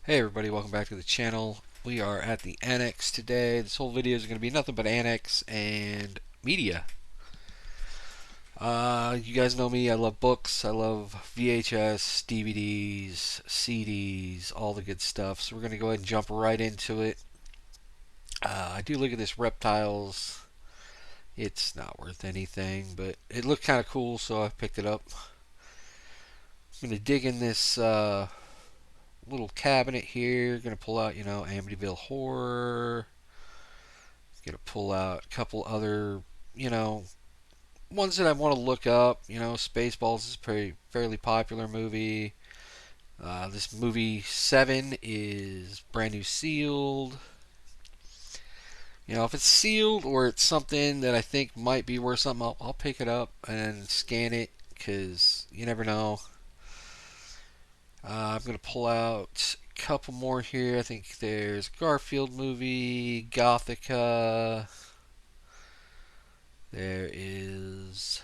Hey everybody, welcome back to the channel. We are at the Annex today. This whole video is going to be nothing but Annex and media. You guys know me, I love books, I love VHS, DVDs, CDs, all the good stuff. So we're going to go ahead and jump right into it. I do look at this Reptiles. It's not worth anything, but it looked kind of cool, so I picked it up. I'm going to dig in this little cabinet here. Gonna pull out, Amityville Horror. Gonna pull out a couple other, you know, ones that I want to look up. Spaceballs is a fairly popular movie. This movie Seven is brand new sealed. If it's sealed or it's something that I think might be worth something, I'll pick it up and scan it because you never know. I'm going to pull out a couple more here. I think there's Garfield movie, Gothica. There is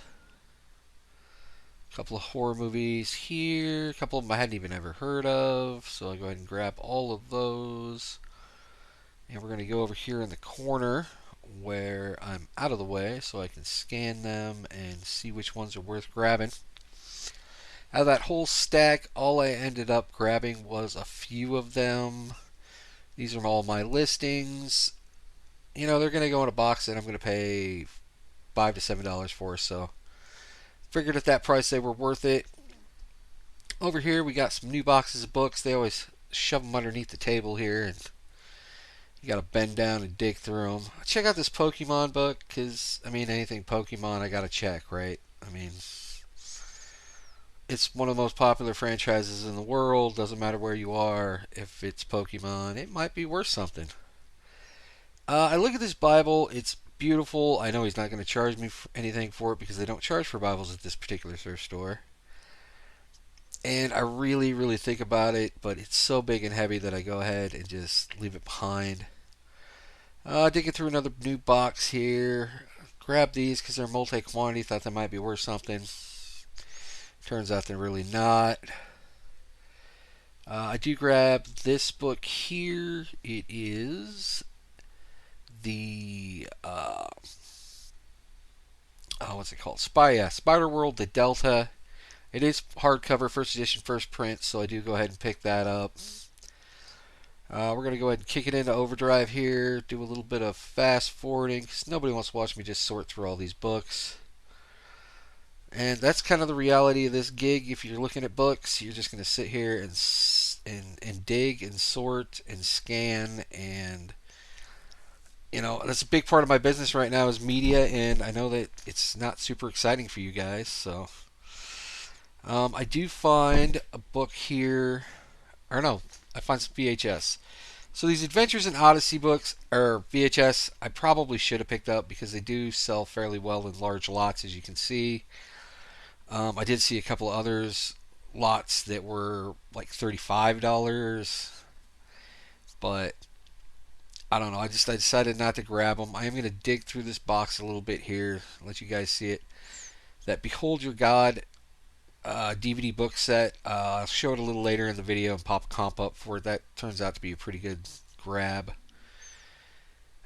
a couple of horror movies here. A couple of them I hadn't even ever heard of. So I'll go ahead and grab all of those. And we're going to go over here in the corner where I'm out of the way so I can scan them and see which ones are worth grabbing. Out of that whole stack, all I ended up grabbing was a few of them. These are all my listings. They're going to go in a box that I'm going to pay $5 to $7 for, so figured at that price they were worth it. Over here we got some new boxes of books. They always shove them underneath the table here, and you got to bend down and dig through them. Check out this Pokemon book, because, anything Pokemon I got to check, right? It's one of the most popular franchises in the world. Doesn't matter where you are. If it's Pokemon, it might be worth something. I look at this Bible. It's beautiful. I know he's not going to charge me for anything for it because they don't charge for Bibles at this particular thrift store. And I really, really think about it, but it's so big and heavy that I go ahead and just leave it behind. Digging through another new box here. Grab these because they're multi-quantity. Thought they might be worth something. Turns out they're really not. I do grab this book here. It is the what's it called? Spider World, the Delta. It is hardcover, first edition, first print, so I do go ahead and pick that up. We're going to go ahead and kick it into overdrive here, do a little bit of fast forwarding, because nobody wants to watch me just sort through all these books. And that's kind of the reality of this gig. If you're looking at books, you're just going to sit here and dig and sort and scan, and that's a big part of my business right now is media, and I know that it's not super exciting for you guys. So I do find a book here, or no, I find some VHS. So these Adventures in Odyssey books, or VHS, I probably should have picked up because they do sell fairly well in large lots, as you can see. I did see a couple of others lots that were like $35, but I don't know. I decided not to grab them. I am going to dig through this box a little bit here, let you guys see it. That Behold Your God DVD book set. I'll show it a little later in the video and pop a comp up for it. That turns out to be a pretty good grab.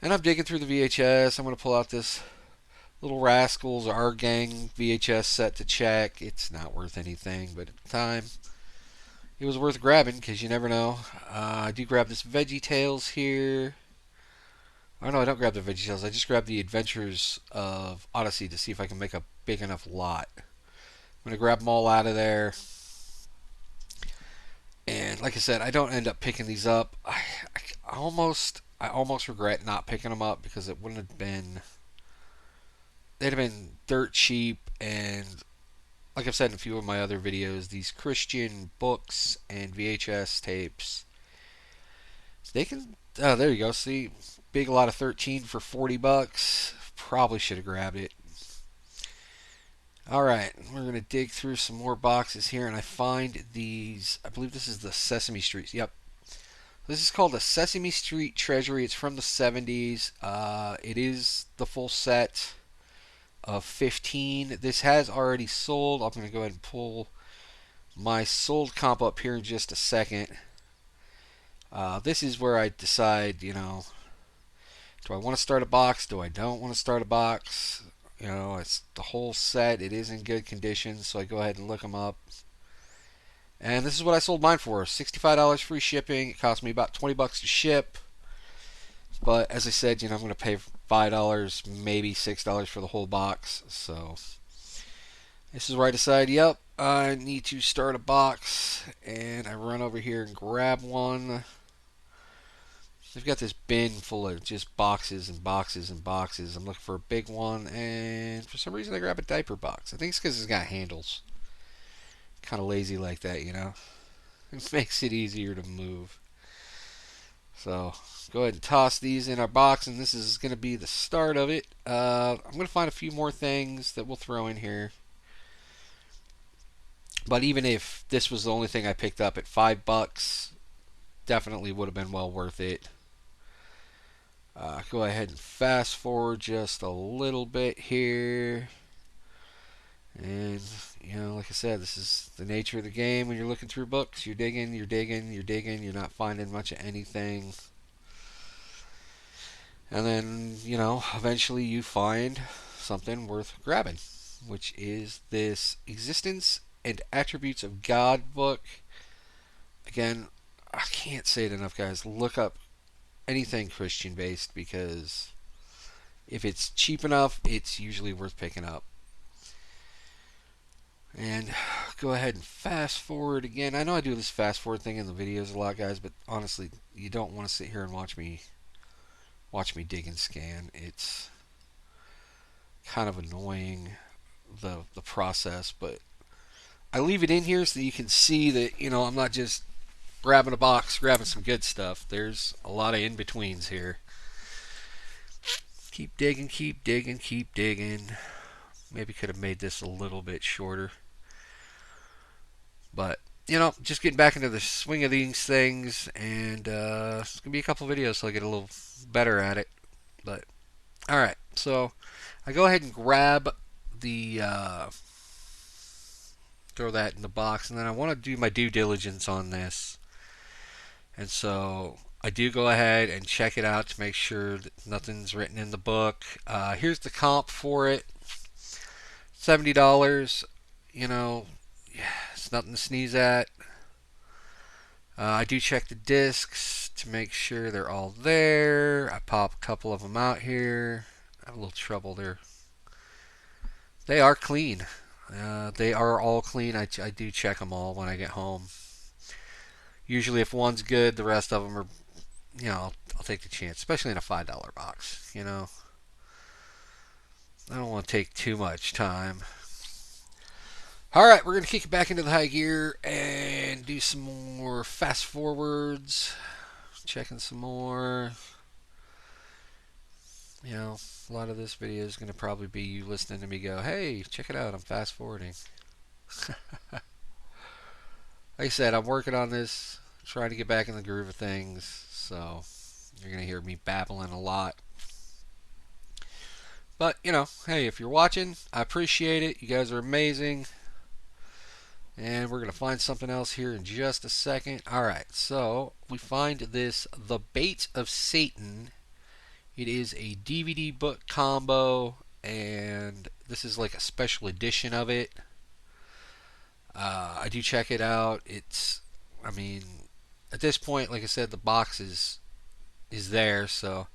And I'm digging through the VHS. I'm going to pull out this Little Rascals Our Gang VHS set to check. It's not worth anything, but at the time, it was worth grabbing because you never know. I do grab this Veggie Tales here. Oh no, I don't grab the Veggie Tales. I just grab the Adventures of Odyssey to see if I can make a big enough lot. I'm going to grab them all out of there. And like I said, I don't end up picking these up. I almost regret not picking them up because it wouldn't have been... They'd have been dirt cheap, and like I've said in a few of my other videos, these Christian books and VHS tapes, they can... Oh, there you go. See, big lot of 13 for $40. Probably should have grabbed it. Alright, we're going to dig through some more boxes here, and I find these... I believe this is the Sesame Street. Yep. This is called the Sesame Street Treasury. It's from the 70s. It is the full set of 15. This has already sold. I'm going to go ahead and pull my sold comp up here in just a second. This is where I decide, do I want to start a box? Do I don't want to start a box? It's the whole set. It is in good condition, so I go ahead and look them up. And this is what I sold mine for: $65 free shipping. It cost me about $20 to ship. But as I said, I'm going to pay $5, maybe $6 for the whole box. So this is where I decide, yep, I need to start a box. And I run over here and grab one. They've got this bin full of just boxes and boxes and boxes. I'm looking for a big one, and for some reason I grab a diaper box. I think it's because it's got handles. Kind of lazy like that, It makes it easier to move. So go ahead and toss these in our box, and this is going to be the start of it. I'm going to find a few more things that we'll throw in here. But even if this was the only thing I picked up at $5, definitely would have been well worth it. Go ahead and fast forward just a little bit here. And, like I said, this is the nature of the game when you're looking through books. You're digging, you're digging, you're digging. You're not finding much of anything. And then, eventually you find something worth grabbing, which is this Existence and Attributes of God book. Again, I can't say it enough, guys. Look up anything Christian based, because if it's cheap enough, it's usually worth picking up. And go ahead and fast forward again. I know I do this fast forward thing in the videos a lot, guys, but honestly, you don't want to sit here and watch me dig and scan. It's kind of annoying, the process, but I leave it in here so that you can see that, I'm not just grabbing a box, grabbing some good stuff. There's a lot of in-betweens here. Keep digging, keep digging, keep digging. Maybe could have made this a little bit shorter. But, just getting back into the swing of these things, and it's going to be a couple videos so I get a little better at it. But, alright, so I go ahead and grab the, throw that in the box, and then I want to do my due diligence on this. And so I do go ahead and check it out to make sure that nothing's written in the book. Here's the comp for it. $70. It's nothing to sneeze at. I do check the discs to make sure they're all there. I pop a couple of them out here. I have a little trouble there. They are clean. They are all clean. I do check them all when I get home. Usually if one's good, the rest of them are, I'll take the chance, especially in a $5 box, I don't want to take too much time. Alright, we're going to kick it back into the high gear and do some more fast forwards. Checking some more. A lot of this video is going to probably be you listening to me go, hey, check it out, I'm fast forwarding. Like I said, I'm working on this, trying to get back in the groove of things, so you're going to hear me babbling a lot. But, hey, if you're watching, I appreciate it. You guys are amazing. And we're going to find something else here in just a second. Alright, so we find this The Bait of Satan. It is a DVD book combo, and this is like a special edition of it. I do check it out. At this point, like I said, the box is there, so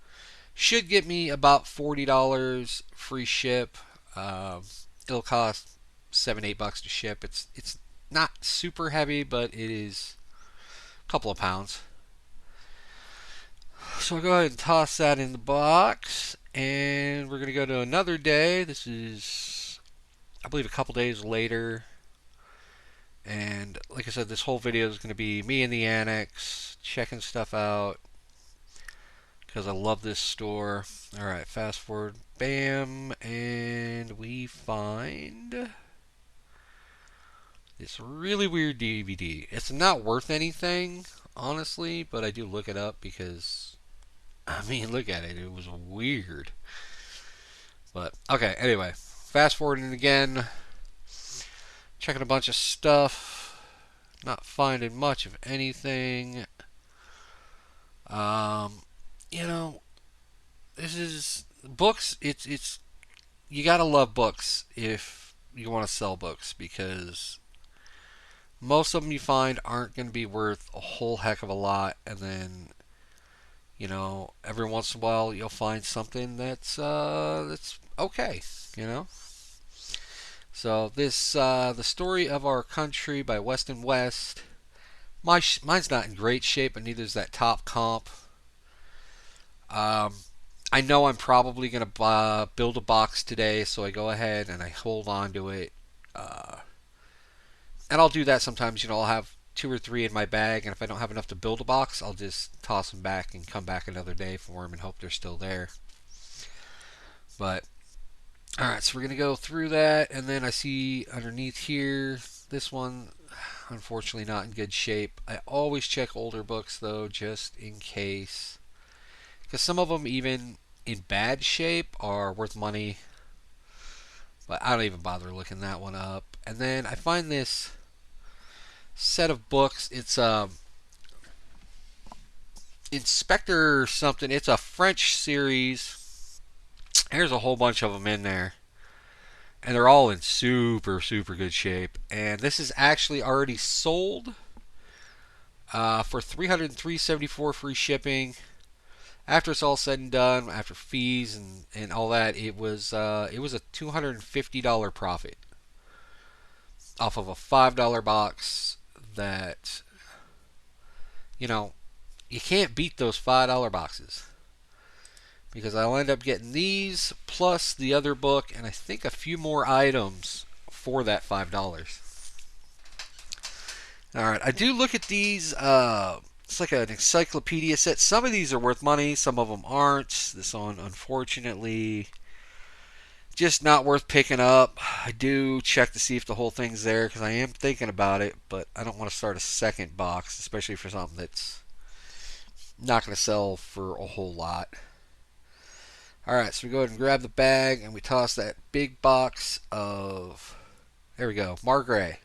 should get me about $40 free ship. It'll cost $7-8 to ship. It's not super heavy, but it is a couple of pounds. So I'll go ahead and toss that in the box, and we're going to go to another day. This is, I believe, a couple days later. And like I said, this whole video is going to be me in the annex, checking stuff out, because I love this store. Alright, fast forward, bam, and we find this really weird DVD. It's not worth anything, honestly, but I do look it up because, look at it. It was weird. But, okay, anyway, fast forwarding again, checking a bunch of stuff, not finding much of anything. Um, you know, this is books. It's you gotta love books if you want to sell books because most of them you find aren't going to be worth a whole heck of a lot, and then every once in a while you'll find something that's okay, you know. So this the story of our country by Weston West. Mine's not in great shape, but neither is that top comp. Um, I know I'm probably going to build a box today, so I go ahead and I hold on to it. Uh, and I'll do that sometimes. I'll have two or three in my bag, and if I don't have enough to build a box, I'll just toss them back and come back another day for them and hope they're still there. But all right, so we're gonna go through that, and then I see underneath here this one, unfortunately not in good shape. I always check older books though, just in case, because some of them even in bad shape are worth money. But I don't even bother looking that one up. And then I find this set of books. It's Inspector something. It's a French series. There's a whole bunch of them in there, and they're all in super good shape. And this is actually already sold for $303.74 free shipping. After it's all said and done, after fees and all that, it was a $250 profit off of a $5 box. That you know you can't beat those $5 boxes, because I'll end up getting these plus the other book and I think a few more items for that $5. All right, I do look at these. It's like an encyclopedia set. Some of these are worth money, some of them aren't. This one, unfortunately, just not worth picking up. I do check to see if the whole thing's there because I am thinking about it, but I don't want to start a second box, especially for something that's not going to sell for a whole lot. Alright, so we go ahead and grab the bag and we toss that big box of, there we go, Margray.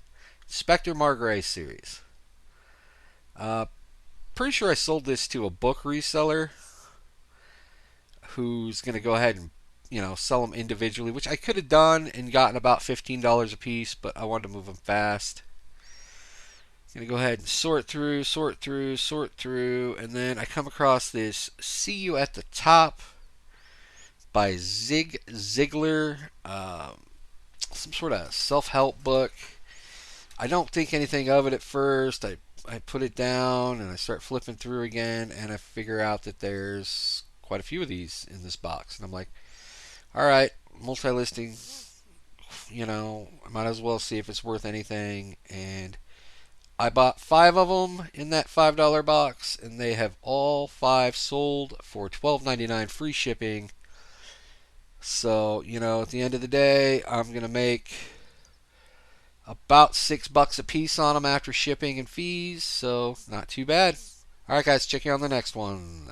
Inspector Margray series. Pretty sure I sold this to a book reseller who's going to go ahead and sell them individually, which I could have done and gotten about $15 a piece, but I wanted to move them fast. I'm going to go ahead and sort through, and then I come across this See You at the Top by Zig Ziglar, some sort of self-help book. I don't think anything of it at first. I put it down and I start flipping through again, and I figure out that there's quite a few of these in this box, and I'm like, all right, multi-listing, I might as well see if it's worth anything. And I bought 5 of them in that $5 box, and they have all 5 sold for $12.99 free shipping. So, at the end of the day, I'm going to make about $6 a piece on them after shipping and fees, so not too bad. Alright guys, check you on the next one.